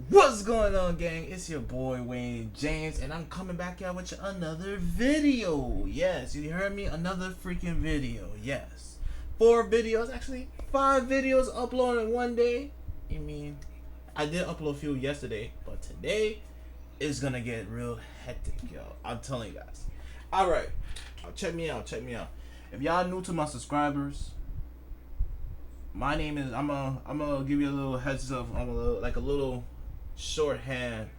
What's going on, gang? It's your boy Wayne James, and I'm coming back out with another video. Yes, you heard me, another freaking video. Yes, 4 videos, actually 5 videos uploaded in one day. I mean, I did upload a few yesterday, but today is gonna get real hectic, yo. I'm telling you guys. All right, check me out. Check me out. If y'all new to my subscribers, my name is I'm gonna give you a little heads up. Like a little shorthand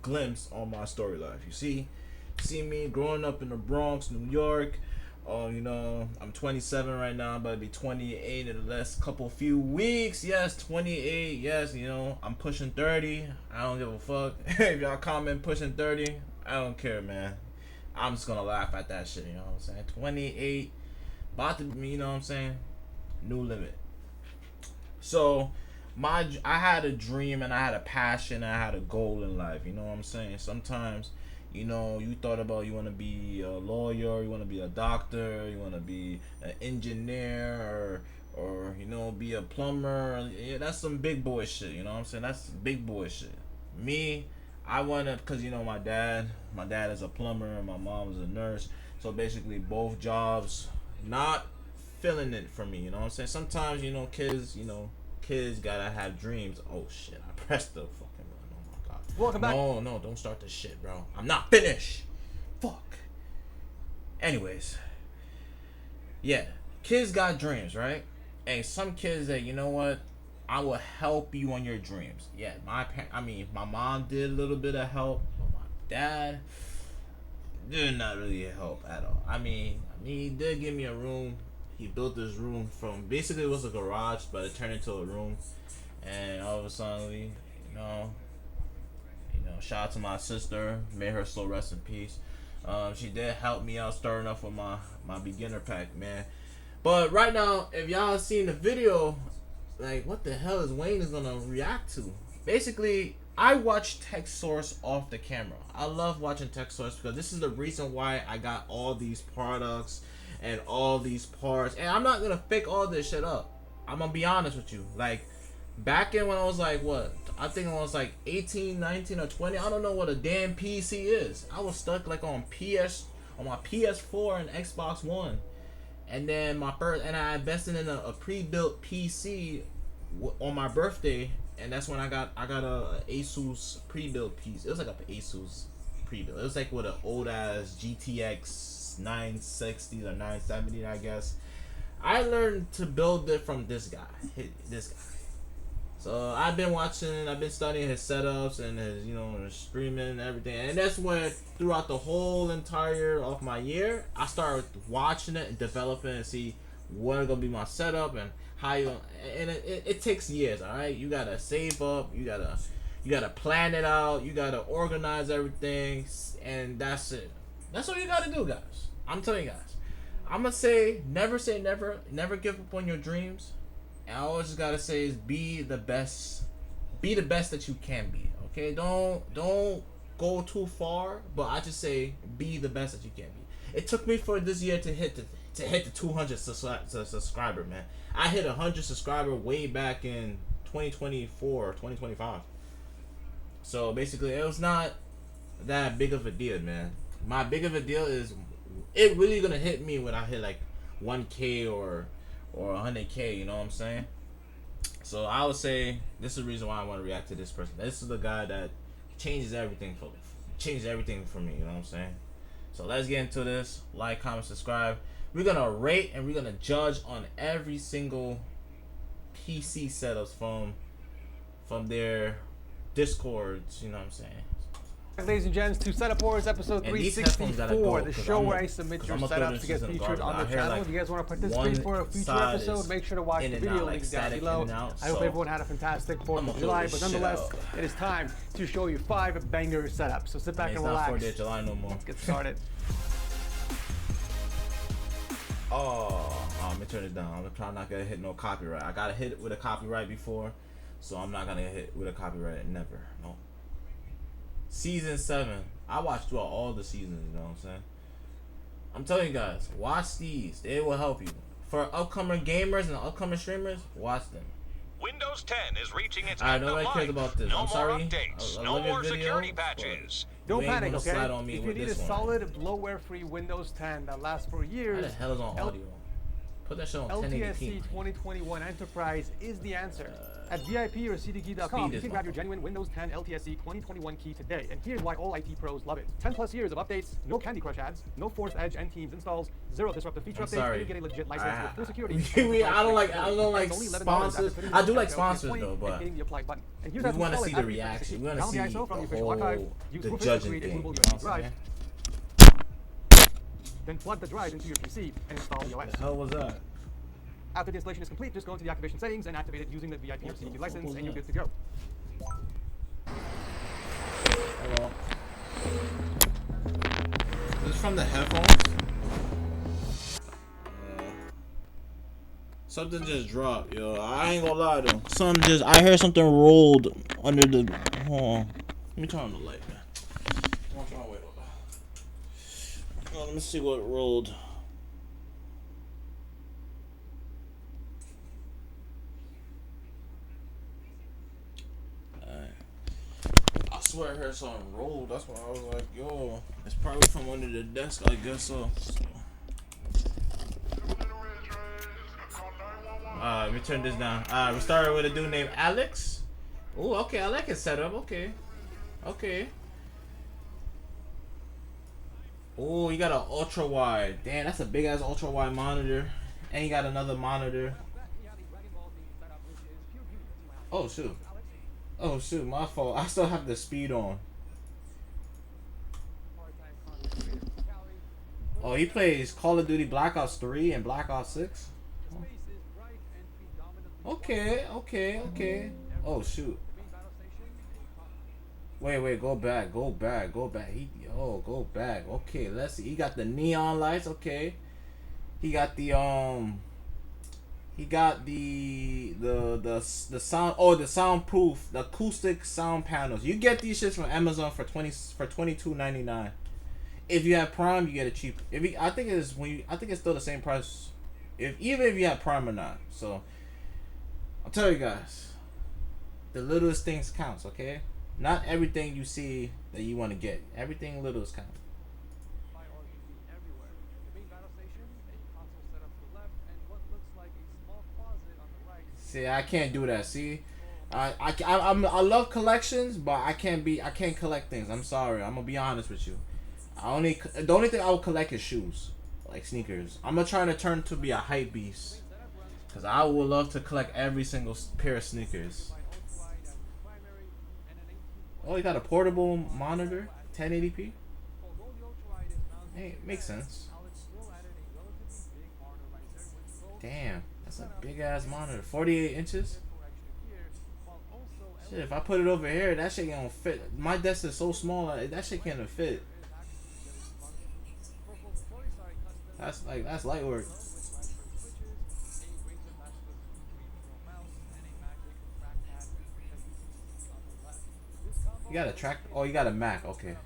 glimpse on my story life. You see me growing up in the Bronx, New York. I'm 27 right now. I'm about to be 28 in the last few weeks. Yes, 28. Yes, I'm pushing 30. I don't give a fuck if y'all comment pushing 30. I don't care, man. I'm just gonna laugh at that shit. You know what I'm saying? 28, about to be. You know what I'm saying? New limit. So I had a dream and I had a passion and I had a goal in life. You know what I'm saying? Sometimes, you thought about you want to be a lawyer, you want to be a doctor, you want to be an engineer, or be a plumber. Yeah, that's some big boy shit. You know what I'm saying? That's big boy shit. Me, I wanted, because my dad is a plumber and my mom is a nurse. So basically, both jobs not feeling it for me. You know what I'm saying? Sometimes, kids gotta have dreams. Oh shit! I pressed the fucking button. Oh my god! Welcome back. No, don't start this shit, bro. I'm not finished. Fuck. Anyways, yeah, kids got dreams, right? And some kids that, you know what, I will help you on your dreams. Yeah, my mom did a little bit of help, but my dad did not really help at all. He did give me a room. He built this room from, basically it was a garage, but it turned into a room. And all of a sudden, shout out to my sister. May her soul rest in peace. She did help me out starting off with my beginner pack, man. But right now, if y'all seen the video, like, what the hell is Wayne is gonna react to? Basically, I watch Tech Source off the camera. I love watching Tech Source because this is the reason why I got all these products and all these parts. And I'm not gonna fake all this shit up. I'm gonna be honest with you. Like, back in when I was like, I think I was like 18, 19, or 20. I don't know what a damn PC is. I was stuck like on my PS4 and Xbox One. And then I invested in a pre-built PC on my birthday, and that's when I got a Asus pre-built piece. It was like a Asus pre-built. It was like with an old ass GTX 960 or 970, I guess. I learned to build it from this guy. So I've been studying his setups and his streaming and everything. And that's when, throughout the whole entire of my year, I started watching it and developing and see what's gonna be my setup and how you. And it takes years. All right, you gotta save up. You gotta plan it out. You gotta organize everything, and that's it. That's all you gotta do, guys. I'm telling you guys. I'm gonna say never. Never give up on your dreams. And I always just gotta say is be the best that you can be. Okay, don't go too far, but I just say be the best that you can be. It took me for this year to hit the 200 subscriber, man. I hit 100 subscriber way back in 2024 or 2025. So basically, it was not that big of a deal, man. My big of a deal is it really gonna hit me when I hit like 1K or 100K, you know what I'm saying? So I would say this is the reason why I want to react to this person. This is the guy that changes everything for me, you know what I'm saying? So let's get into this. Like, comment, subscribe. We're gonna rate and we're gonna judge on every single PC setups from their Discords, you know what I'm saying? Ladies and gents, to Setup Wars episode 364, the show where I submit your setups to get featured on the channel. If you guys want to participate for a future episode, make sure to watch the video link down below. I hope everyone had a fantastic 4th of July, but nonetheless, it is time to show you 5 banger setups. So sit back and relax. It's not 4th of July no more. Let's get started. Let me turn it down. I'm trying not to hit no copyright. I gotta hit it with a copyright before, so I'm not gonna hit with a copyright never. No. Season 7. I watched throughout all the seasons, you know what I'm saying? I'm telling you guys, watch these. They will help you. For upcoming gamers and upcoming streamers, watch them. Windows 10 is reaching its end of life. Nobody cares about this. No I'm sorry. more updates. No more security patches. Don't panic, okay? If you need a solid, bloatware-free Windows 10 that lasts for years, how the hell is on audio? Put that shit on 1080p. LTSC 2021 Enterprise is the answer. At VIP or CDKey.com, you can grab your genuine Windows 10 LTSC 2021 key today. And here's why all IT pros love it. 10 plus years of updates, no Candy Crush ads, no Forced Edge and Teams installs, 0 disruptive feature updates, and you get a legit license with full security. I don't like sponsors. I do like sponsors though, but we want to see the reaction. We want to see the judging thing. Then plug the drive into your PC and install the OS. What the hell was that? After the installation is complete, just go into the activation settings and activate it using the VIP or CDK license, and you're good to go. Hello. Is this from the headphones? Something just dropped, yo. I ain't gonna lie though. I heard something rolled under the. Hold on. Let me turn on the light, man. Let me see what rolled. I swear I heard something rolled. That's why I was like, yo, it's probably from under the desk, I guess so. Let me turn this down. We started with a dude named Alex. Oh, okay, I like his setup. Okay. Oh, you got an ultra wide. Damn, that's a big ass ultra wide monitor. And you got another monitor. Oh shoot, my fault. I still have the speed on. Oh, he plays Call of Duty Black Ops 3 and Black Ops 6. Okay. Oh shoot. Wait, go back. Go back. Go back. Okay, let's see. He got the neon lights. Okay. He got the sound. Oh, the soundproof, the acoustic sound panels. You get these shits from Amazon for $22.99. If you have Prime, you get it cheap. I think it's still the same price. Even if you have Prime or not. So I'll tell you guys, the littlest things counts. Okay. Not everything you see that you want to get. Everything little is counting. See, I can't do that. See, I love collections, but I can't collect things. I'm sorry. I'm gonna be honest with you. The only thing I will collect is shoes, like sneakers. I'm gonna try to turn to be a hype beast, cause I would love to collect every single pair of sneakers. Oh, you got a portable monitor, 1080p. Hey, makes sense. Damn, that's a big ass monitor, 48 inches. Shit, if I put it over here, that shit can't fit. My desk is so small, that shit can't fit. That's light work. You got a track? Oh, you got a Mac. Okay.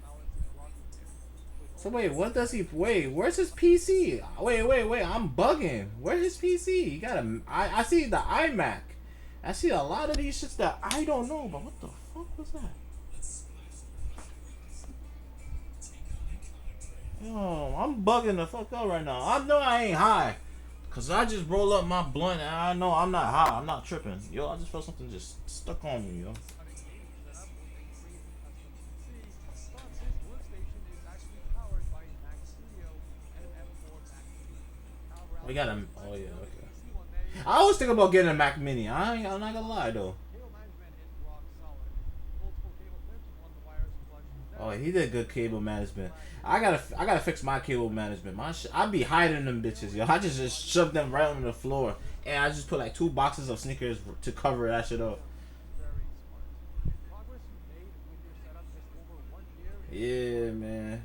So wait, what does he? Wait, where's his PC? Wait. I'm bugging. Where's his PC? You got a? I see the iMac. I see a lot of these shits that I don't know. But what the fuck was that? Yo, I'm bugging the fuck out right now. I know I ain't high, cause I just roll up my blunt and I know I'm not high. I'm not tripping. Yo, I just felt something just stuck on me, yo. We got a. Oh yeah, okay. I always think about getting a Mac Mini. I'm not gonna lie though. Oh, he did good cable management. I gotta fix my cable management. I be hiding them bitches, yo. I just shove them right on the floor, and I just put like 2 boxes of sneakers to cover that shit up. Yeah, man.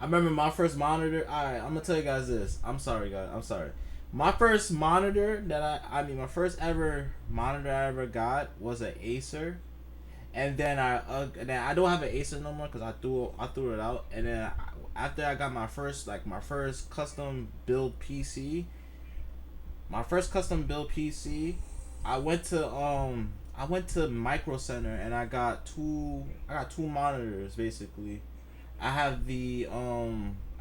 I remember my first monitor. Alright, I'm gonna tell you guys this. I'm sorry, guys. I'm sorry. My first monitor my first ever monitor I ever got was an Acer, and then I don't have an Acer no more because I threw it out. And then after I got my first custom build PC, I went to Micro Center and I got two monitors basically. I have the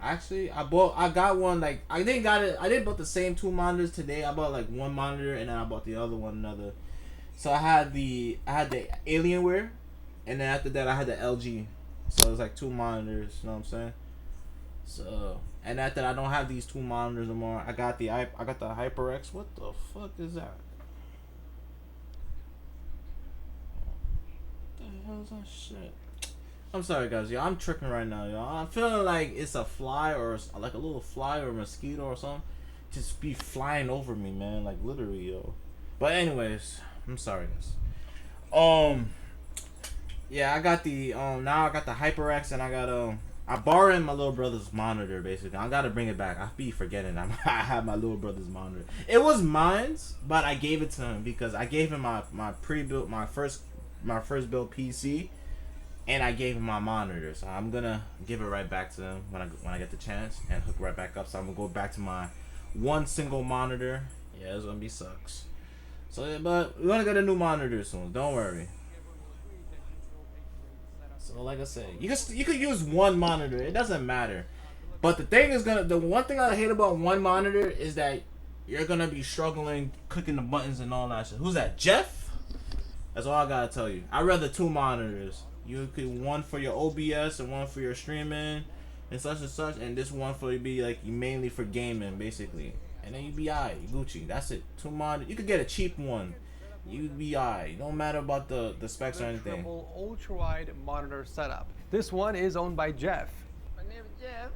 actually I got one, like I didn't bought the same two monitors today. I bought like one monitor and then I bought the other one another. So I had the Alienware, and then after that I had the LG. So it was like two monitors, you know what I'm saying? So, and after that I don't have these two monitors anymore. I got the HyperX. What the fuck is that? What the hell is that shit? I'm sorry guys, yo, I'm tripping right now, yo. I'm feeling like it's a fly or like a little fly or a mosquito or something just be flying over me, man, like literally, yo. But anyways, I'm sorry guys. Yeah, I got the now I got the HyperX, and I got I borrowed my little brother's monitor basically. I gotta bring it back. I be forgetting I have my little brother's monitor. It was mine's, but I gave it to him because I gave him my pre-built my first built PC, and I gave him my monitor. So I'm gonna give it right back to him when I get the chance and hook right back up. So I'm gonna go back to my one single monitor. Yeah, it's gonna be sucks. So, but we're gonna get a new monitor soon. Don't worry. So like I said, you could use one monitor. It doesn't matter. But the one thing I hate about one monitor is that you're gonna be struggling clicking the buttons and all that shit. Who's that? Jeff? That's all I gotta tell you. I'd rather two monitors. You could one for your OBS and one for your streaming and such, and this one for be like mainly for gaming basically. And then you be alright, Gucci. That's it. Two monitors. You could get a cheap one. You be alright. Don't matter about the specs or anything. Triple ultra-wide monitor setup. This one is owned by Jeff. My name is Jeff.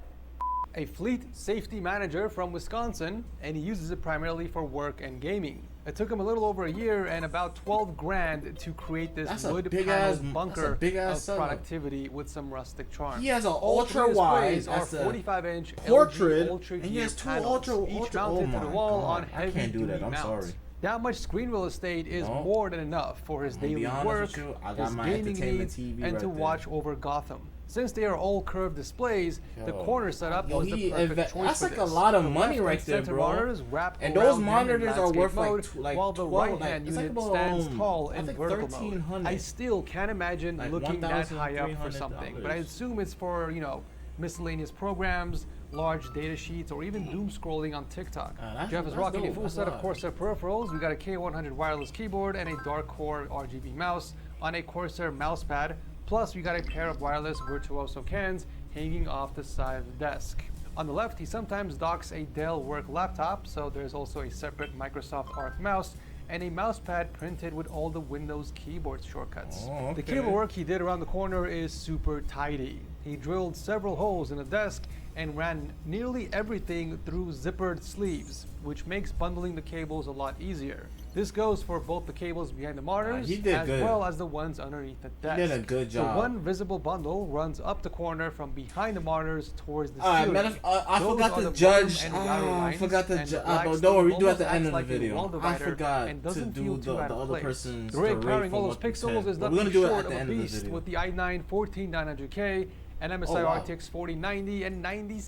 A fleet safety manager from Wisconsin, and he uses it primarily for work and gaming. It took him a little over a year and about 12 grand to create this wood panel bunker of productivity with some rustic charm. He has an ultra wide, that's 45-inch portrait, Ultra and he has two panels, each mounted to the wall on heavy I can't do that. I'm mounts. sorry. That much screen real estate is more than enough for his daily work, his gaming needs, and to watch over Gotham. Since they are all curved displays, the corner setup was the perfect choice that's like a lot of money right there, bro. And those monitors are worth like while the right-hand unit stands tall in vertical mode. I still can't imagine looking that high up for something, but I assume it's for, you know, miscellaneous programs, large data sheets, or even doom scrolling on TikTok. Jeff is rocking a full set of Corsair peripherals. We got a K100 wireless keyboard and a Dark Core RGB mouse on a Corsair mousepad. Plus, we got a pair of wireless Virtuoso cans hanging off the side of the desk. On the left, he sometimes docks a Dell work laptop, so there's also a separate Microsoft Arc mouse and a mousepad printed with all the Windows keyboard shortcuts. The cable work he did around the corner is super tidy. He drilled several holes in the desk and ran nearly everything through zippered sleeves, which makes bundling the cables a lot easier. This goes for both the cables behind the monitors well as the ones underneath the desk. He did a good job. The one visible bundle runs up the corner from behind the monitors towards the ceiling. I forgot to judge. I forgot to judge. Don't worry, we do at the end of the video. I forgot to do the other person's. The rig powering all those pixels is nothing short of a beast with the i9 14900K and MSI RTX 4090 and 90.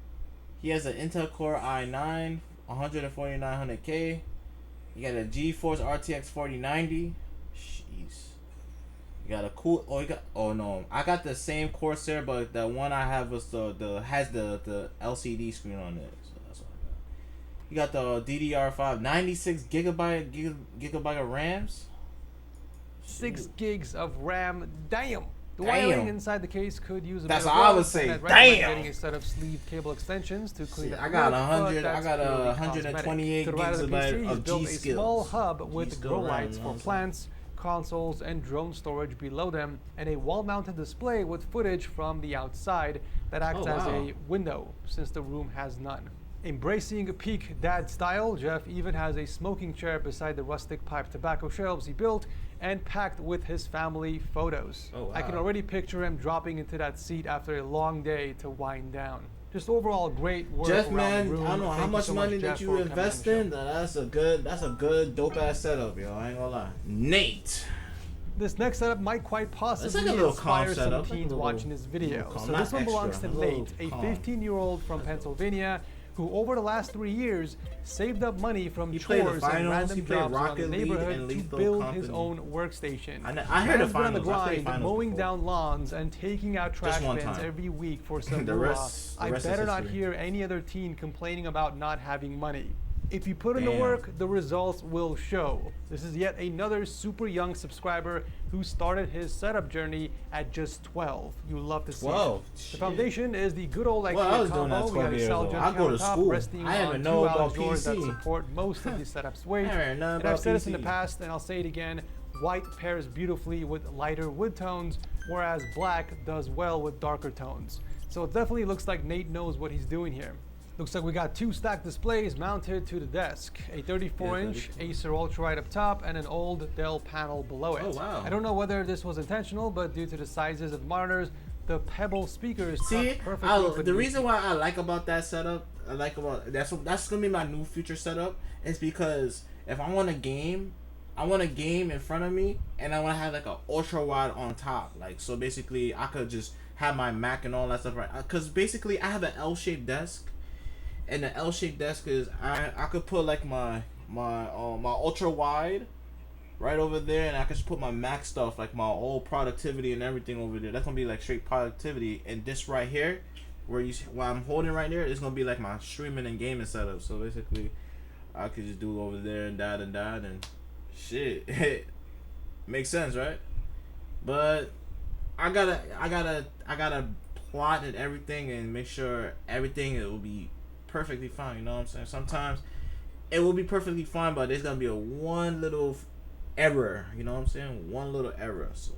He has an Intel Core i9 14900K. You got a GeForce RTX 4090. Jeez. You got a cool. I got the same Corsair, but the one I have was has the LCD screen on it. So that's what I got. You got the DDR5 96 gigabyte of RAMs. 6 gigs of RAM. Damn. The wiring inside the case could use a bit of work. That's what I would say. Damn. Getting a set of sleeve cable extensions to clean it. I got 128 gigabytes of G Skills. A small hub with grow lights for plants, consoles, and drone storage below them, and a wall-mounted display with footage from the outside that acts as a window, since the room has none. Embracing a peak dad style, Jeff even has a smoking chair beside the rustic pipe tobacco shelves he built and packed with his family photos. I can already picture him dropping into that seat after a long day to wind down. Just overall great work. Jeff, man, I don't know how much money that you invest in. That's a good dope ass setup, yo. I ain't gonna lie. Nate. This next setup might quite possibly inspire some teens watching this video. So this one belongs to Nate, a 15-year-old from Pennsylvania who over the last 3 years saved up money from chores and random jobs around the neighborhood to build his own workstation. I heard the finals. On the grind, mowing down lawns and taking out trash bins every week for some moolah. I better not hear any other teen complaining about not having money. If you put in the work, the results will show. This is yet another super young subscriber who started his setup journey at just 12. You love to see it. The foundation is the good old IKEA combo. We got a Salgen countertop resting on 2 Alex drawers that support most of the setup's weight. And I've said this in the past, and I'll say it again. White pairs beautifully with lighter wood tones, whereas black does well with darker tones. So it definitely looks like Nate knows what he's doing here. Looks like we got 2 stacked displays mounted to the desk. A 34-inch Acer Ultralight up top and an old Dell panel below it. Oh, wow. I don't know whether this was intentional, but due to the sizes of the monitors, the Pebble speakers perfectly. The reason why I like about that setup, that's gonna be my new future setup, is because if I want a game in front of me, and I want to have like an ultra wide on top, like, so basically I could just have my Mac and all that stuff, right? Because basically I have an L-shaped desk. And the L-shaped desk is I could put like my ultra wide right over there, and I could just put my Mac stuff, like my old productivity and everything over there. That's gonna be like straight productivity. And this right here, where I'm holding right there, is gonna be like my streaming and gaming setup. So basically, I could just do over there and that and shit. Makes sense, right? But I gotta plot and everything and make sure everything it will be perfectly fine, you know what I'm saying? Sometimes it will be perfectly fine, but there's gonna be one little error, you know what I'm saying? One little error. So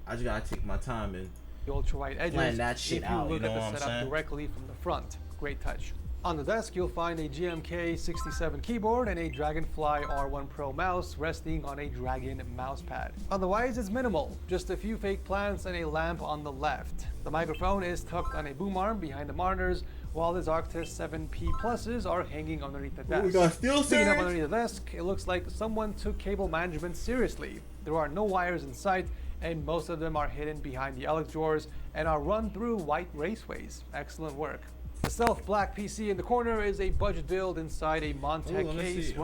I just gotta take my time and the ultra-wide edges plan that shit out. You know at the setup directly from the front. Great touch. On the desk, you'll find a GMK 67 keyboard and a Dragonfly R1 Pro mouse resting on a Dragon mousepad. Otherwise, it's minimal. Just a few fake plants and a lamp on the left. The microphone is tucked on a boom arm behind the monitors, while the Zarktis 7P Pluses are hanging underneath the desk. We got steel Sticking up underneath the desk, it looks like someone took cable management seriously. There are no wires in sight, and most of them are hidden behind the Alex drawers and are run through white raceways. Excellent work. The stealth black PC in the corner is a budget build inside a Montec case.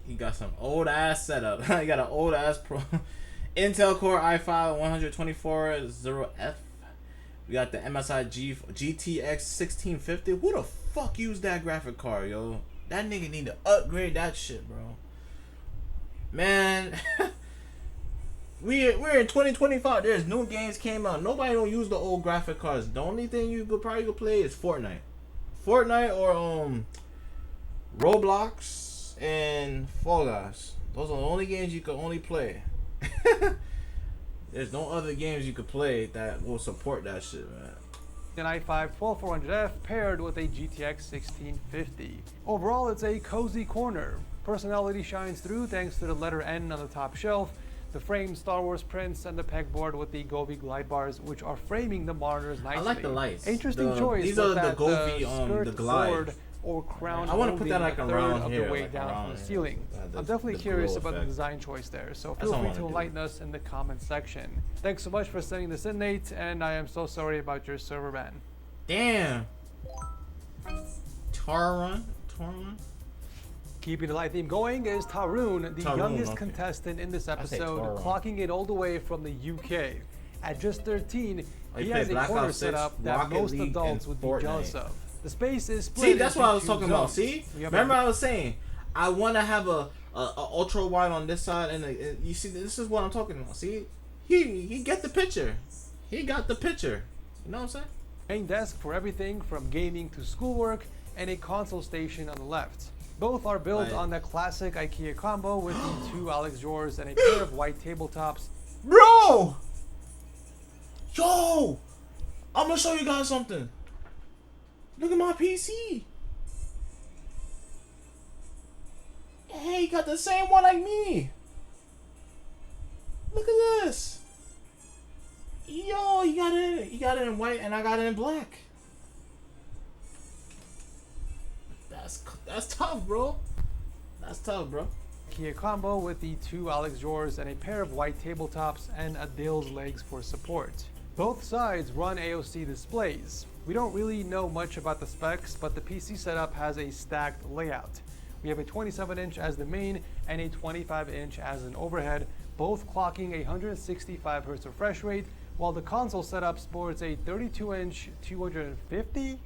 He got some old ass setup. He got an old ass Pro Intel Core i5 12400F. We got the MSI GTX 1650. Who the fuck used that graphic card, yo? That nigga need to upgrade that shit, bro. Man, we're in 2025. There's new games came out. Nobody don't use the old graphic cards. The only thing you could probably play is Fortnite or Roblox and Fall Guys. Those are the only games you could only play. There's no other games you could play that will support that shit, man. An i5 12400F paired with a GTX 1650. Overall, it's a cozy corner. Personality shines through thanks to the letter N on the top shelf, the framed Star Wars prints, and the pegboard with the Govee glide bars, which are framing the monitors nicely. I like the lights. Interesting choice. These are the Govee, the glide. Or crown I want to put that like around of here, the way like down from the here. ceiling. I'm definitely curious about the design choice there, so feel free to enlighten us in the comments section. Thanks so much for sending this in, Nate, and I am so sorry about your server ban. Damn. Tarun? Keeping the light theme going is Tarun, the youngest contestant in this episode, clocking it all the way from the UK. At just 13, he has a corner setup that most adults would be jealous of. The space is split. See, that's what I was talking about. See, remember I was saying I want to have a ultra wide on this side, and you see, this is what I'm talking about. See, he get the picture. He got the picture. You know what I'm saying? Main desk for everything from gaming to schoolwork, and a console station on the left. Both are built on the classic IKEA combo with the 2 Alex drawers and a pair of white tabletops. Bro! Yo! I'm gonna show you guys something. Look at my PC. Hey, you got the same one like me. Look at this. Yo, you got it in white and I got it in black. That's tough, bro. That's tough, bro. IKEA combo with the 2 Alex drawers and a pair of white tabletops and a Dill's legs for support. Both sides run AOC displays. We don't really know much about the specs, but the PC setup has a stacked layout. We have a 27-inch as the main and a 25-inch as an overhead, both clocking a 165 Hz refresh rate, while the console setup sports a 32-inch 250.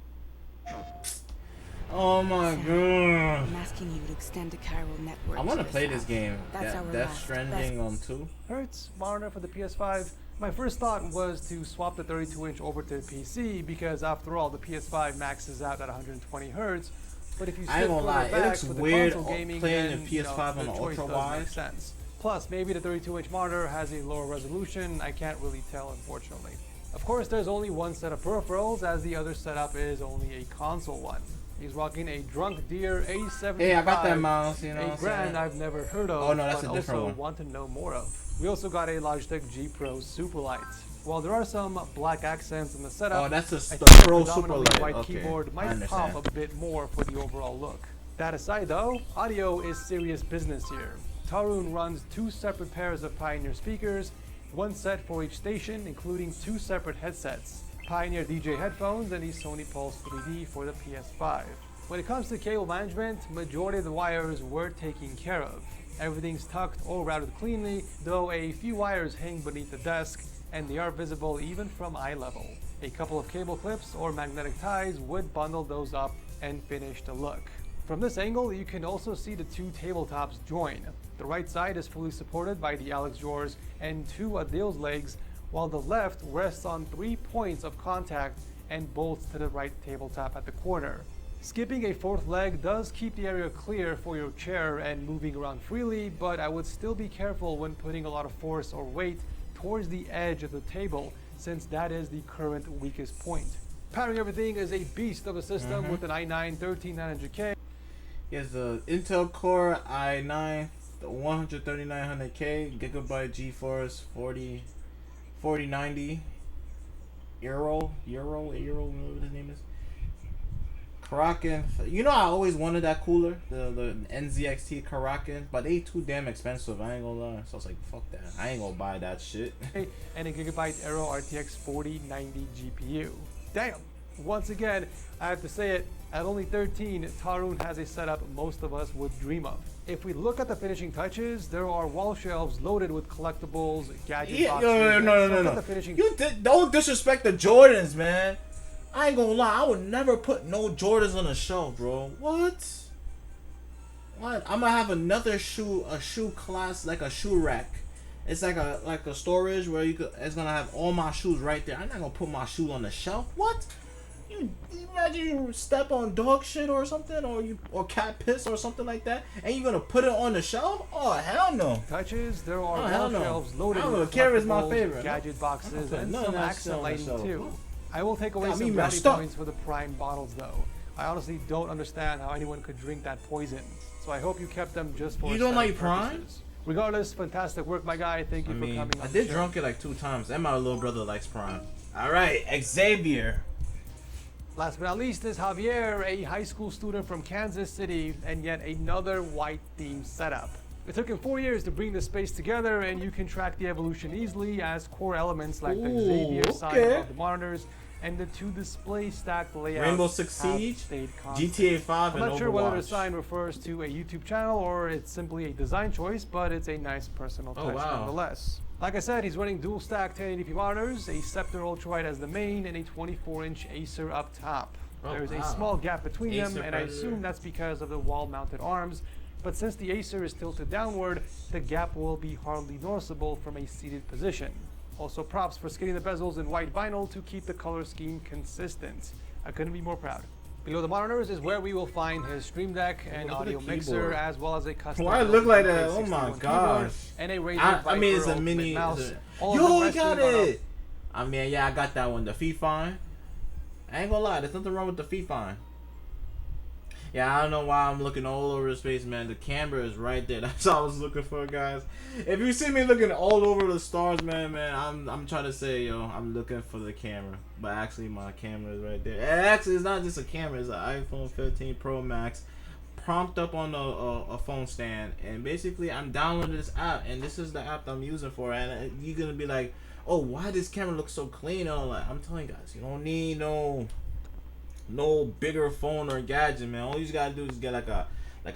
Oh my god! I'm asking you to extend the chiral network. I want to play this game. Death Stranding 2 Hertz monitor for the PS5. My first thought was to swap the 32-inch over to the PC because, after all, the PS5 maxes out at 120 Hz. But if you I ain't gonna lie, it looks weird gaming, playing then, the PS5 on the ultra wide. Sense. Plus, maybe the 32-inch monitor has a lower resolution. I can't really tell, unfortunately. Of course, there's only one set of peripherals, as the other setup is only a console one. He's rocking a Drunk Deer A75. Hey, I got that mouse, you know. A brand I've never heard of, oh, no, that's but a different also one. Want to know more of. We also got a Logitech G Pro Superlight. While there are some black accents in the setup, oh, that's the Pro Superlight. White okay. keyboard might pop a bit more for the overall look. That aside though, audio is serious business here. Tarun runs 2 separate pairs of Pioneer speakers, one set for each station, including 2 separate headsets. Pioneer DJ headphones and the Sony Pulse 3D for the PS5. When it comes to cable management, majority of the wires were taken care of. Everything's tucked or routed cleanly, though a few wires hang beneath the desk, and they are visible even from eye level. A couple of cable clips or magnetic ties would bundle those up and finish the look. From this angle, you can also see the 2 tabletops join. The right side is fully supported by the Alex drawers and 2 Adil's legs, while the left rests on 3 points of contact and bolts to the right tabletop at the corner. Skipping a 4th leg does keep the area clear for your chair and moving around freely, but I would still be careful when putting a lot of force or weight towards the edge of the table, since that is the current weakest point. Powering everything is a beast of a system with an i9-13900K. He has the Intel Core i9 13900K Gigabyte GeForce 4090 Euro, whatever his name is. Kraken, you know I always wanted that cooler, the NZXT Kraken, but they too damn expensive, I ain't gonna lie. So I was like, fuck that, I ain't gonna buy that shit. And a Gigabyte Aero RTX 4090 GPU. Damn! Once again, I have to say it, at only 13, Tarun has a setup most of us would dream of. If we look at the finishing touches, there are wall shelves loaded with collectibles, gadget boxes. No. Don't disrespect the Jordans, man. I ain't gonna lie, I would never put no Jordans on a shelf, bro. What? I'm gonna have another shoe class, like a shoe rack. It's like a storage where it's gonna have all my shoes right there. I'm not gonna put my shoe on the shelf. What? You imagine you step on dog shit or something, or cat piss or something like that, and you're gonna put it on the shelf? Oh hell no! Touches, there are wall shelves loaded with Carrier's my favorite. Gadget boxes and some accent lighting too. I will take away some brownie points for the prime bottles though. I honestly don't understand how anyone could drink that poison. So I hope you kept them just for. You don't like Prime? Regardless, fantastic work, my guy. Thank you for coming. I did drunk it like 2 times, and my little brother likes Prime. All right, Xavier. Last but not least is Javier, a high school student from Kansas City, and yet another white theme setup. It took him 4 years to bring this space together, and you can track the evolution easily as core elements like the Xavier sign of the monitors and the 2 display stacked layouts. Rainbow Six Siege, GTA 5, and Overwatch. I'm not sure whether the sign refers to a YouTube channel or it's simply a design choice, but it's a nice personal touch nonetheless. Like I said, he's running dual stack 1080p monitors, a Scepter Ultralight as the main, and a 24-inch Acer up top. There's a small gap between them, and I assume that's because of the wall-mounted arms. But since the Acer is tilted downward, the gap will be hardly noticeable from a seated position. Also props for skidding the bezels in white vinyl to keep the color scheme consistent. I couldn't be more proud. Below the monitors is where we will find his Stream Deck and audio mixer, as well as a custom. Why it look like that? Oh my gosh! And a Razer Viper it's a mini mouse. Yo, you got it! I mean, yeah, I got that one. The Fifine. I ain't gonna lie, there's nothing wrong with the Fifine. Yeah, I don't know why I'm looking all over the space, man. The camera is right there. That's all I was looking for, guys. If you see me looking all over the stars, man, I'm trying to say, yo, I'm looking for the camera. But actually, my camera is right there. And actually, it's not just a camera. It's an iPhone 15 Pro Max propped up on a phone stand. And basically, I'm downloading this app. And this is the app I'm using for. And you're going to be like, oh, why does this camera look so clean and all that? I'm telling you guys, you don't need no no bigger phone or gadget, man. All you gotta do is get like an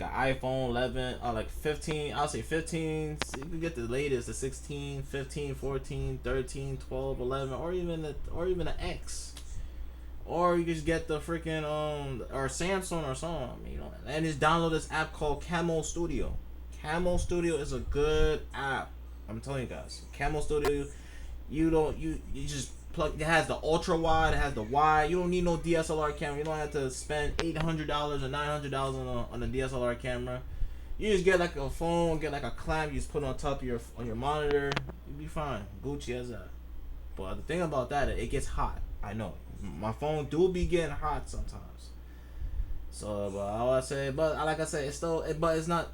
iPhone 11 or like 15. I'll say 15. You can get the latest, the 16, 15, 14, 13, 12, 11, or even an X. Or you just get the freaking or Samsung or something, you know, and just download this app called Camo Studio. Camo Studio is a good app. I'm telling you guys, Camo Studio. You just plug. It has the ultra wide. It has the wide. You don't need no DSLR camera. You don't have to spend $800 or $900 on a DSLR camera. You just get like a phone, get like a clamp. You just put it on top of your monitor. You'll be fine. Gucci as that. But the thing about that, it gets hot. I know. My phone do be getting hot sometimes. So, but all I say, but like I said, but it's not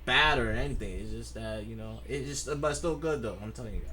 bad or anything. It's just that, you know, but it's still good though. I'm telling you guys.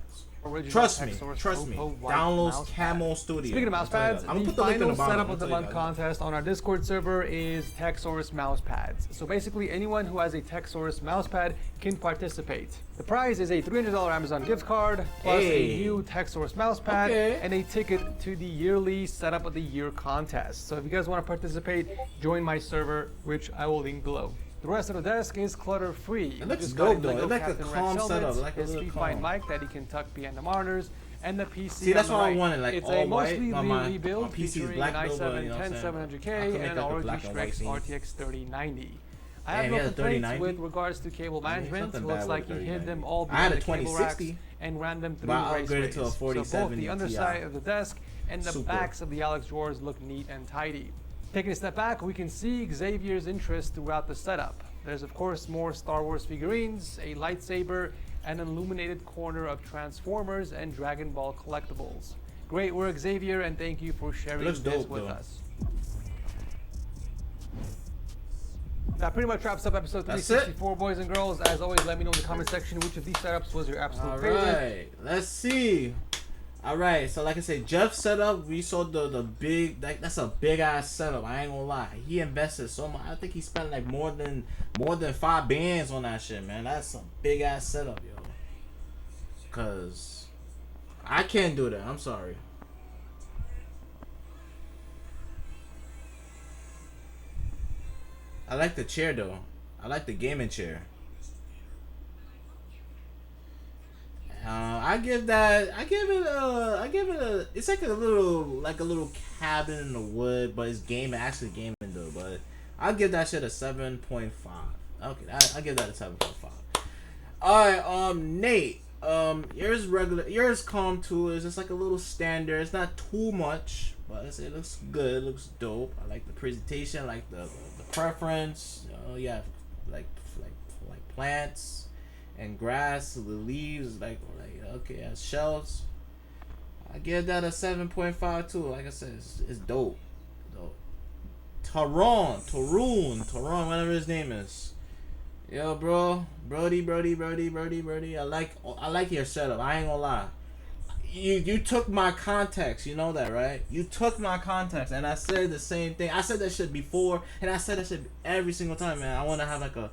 Trust me. Download Camo Studio. Speaking of mouse pads, the final setup of the month contest on our Discord server is Techsaurus mouse pads. So basically, anyone who has a Techsaurus mouse pad can participate. The prize is a $300 Amazon gift card, plus a new Techsaurus mouse pad, and a ticket to the yearly Setup of the Year contest. So if you guys want to participate, join my server, which I will link below. The rest of the desk is clutter-free. It looks dope though. It's like a calm setup. Like his Fine mic that he can tuck behind the monitors, and the PC. See, that's what I wanted. Like it's all a mostly white. rebuild featuring an i7-10700K and an ROG Strix RTX 3090. I have no complaints with regards to cable management. It looks like he hid them all behind the cable racks and ran them through raceways. So both the underside of the desk and the backs of the Alex drawers look neat and tidy. Taking a step back, we can see Xavier's interest throughout the setup. There's of course more Star Wars figurines, a lightsaber, and an illuminated corner of Transformers and Dragon Ball collectibles. Great work, Xavier, and thank you for sharing this with us. That pretty much wraps up episode 364, boys and girls. As always, let me know in the comment section which of these setups was your absolute favorite. Alright, let's see. Alright, so like I said, Jeff's setup, we saw the big, that's a big ass setup. I ain't gonna lie. He invested so much. I think he spent like more than 5 bands on that shit, man. That's a big ass setup, yo. Cause I can't do that. I'm sorry. I like the chair though. I like the gaming chair. I give it it's like a little cabin in the wood, but it's actually gaming though. But I'll give that shit a 7.5. Okay, I give that a 7.5. Alright, Nate, yours calm too. It's just like a little standard. It's not too much, but it looks good. It looks dope. I like the presentation, I like the preference. Yeah, like plants and grass, the leaves, like okay, as shelves. I give that a 7.5 too. Like I said, it's dope. Taron, whatever his name is. Yo, Brody. I like your setup. I ain't gonna lie. You took my context. You know that, right? You took my context, and I said the same thing. I said that shit before, and I said that shit every single time, man. I want to have like a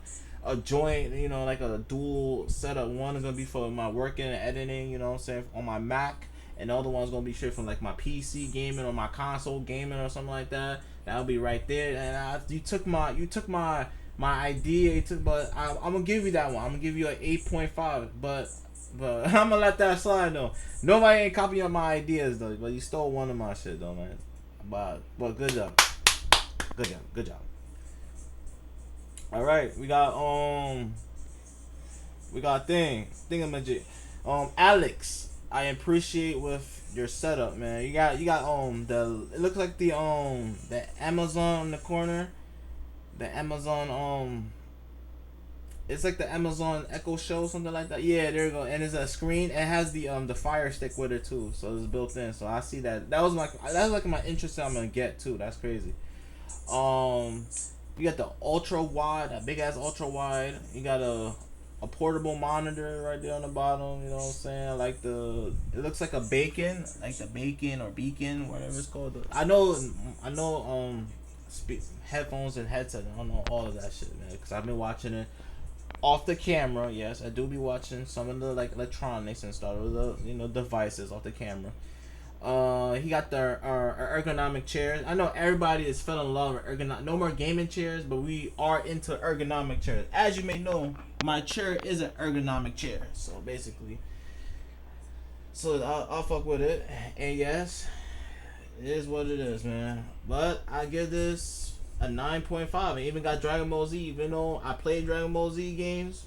joint, you know, like a dual setup. One is gonna be for my working and editing, you know what I'm saying, on my Mac, and the other one's gonna be straight from like my PC gaming or my console gaming or something like that. That'll be right there. And you took my idea. But I'm gonna give you that one. I'm gonna give you an 8.5. But I'm gonna let that slide though. Nobody ain't copying my ideas though. But you stole one of my shit though, man. But good job. Good job. All right, we got thingamajig. Alex, I appreciate with your setup, man. You got it looks like the Amazon in the corner, the Amazon it's like the Amazon Echo Show, something like that. Yeah, there you go. And it's a screen. It has the Fire Stick with it too, so it's built in. So I see that. That's like my interest I'm gonna get too. That's crazy. You got the ultra wide, that big ass ultra wide. You got a portable monitor right there on the bottom. You know what I'm saying? It looks like a beacon, like the bacon or beacon, whatever it's called. I know. Headphones and headset. I don't know all of that shit, man, because I've been watching it off the camera. Yes, I do be watching some of the like electronics and stuff, the devices off the camera. He got the ergonomic chairs. I know everybody is fell in love with ergonomic. No more gaming chairs, but we are into ergonomic chairs. As you may know, my chair is an ergonomic chair. So basically, I'll fuck with it. And yes, it is what it is, man. But I give this a 9.5. I even got Dragon Ball Z. Even though I play Dragon Ball Z games,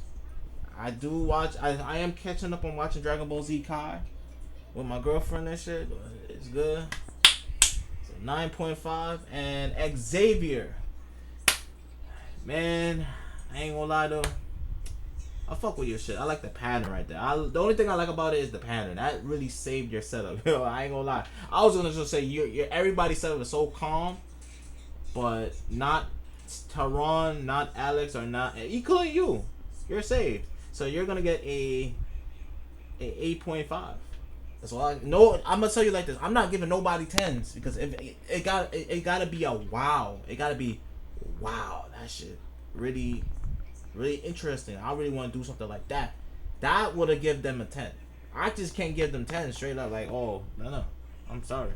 I do watch. I am catching up on watching Dragon Ball Z Kai with my girlfriend and shit. It's good. So 9.5. And Xavier, man, I ain't gonna lie though, I fuck with your shit. I like the pattern right there. The only thing I like about it is the pattern. That really saved your setup. Yo, I ain't gonna lie. I was gonna just say your everybody's setup is so calm, but not Tehran, not Alex, or not including you. You're saved. So you're gonna get a 8.5. That's all I know. I'm gonna tell you like this. I'm not giving nobody 10s because if it gotta be a wow. It gotta be wow. That shit really, really interesting. I really want to do something like that. That would have given them a 10. I just can't give them 10 straight up. Like, oh no, I'm sorry.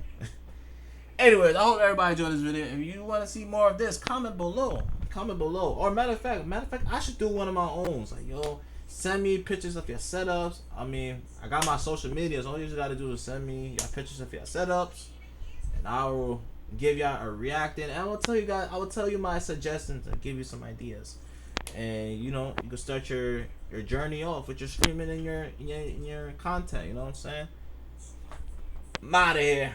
Anyways, I hope everybody enjoyed this video. If you want to see more of this, comment below. Or matter of fact, I should do one of my own. It's like, yo, send me pictures of your setups. I mean, I got my social medias. All you just gotta do is send me your pictures of your setups, and I will give y'all a reacting. And I will tell you my suggestions and give you some ideas. And you know, you can start your journey off with your streaming and your content. You know what I'm saying? I'm out of here.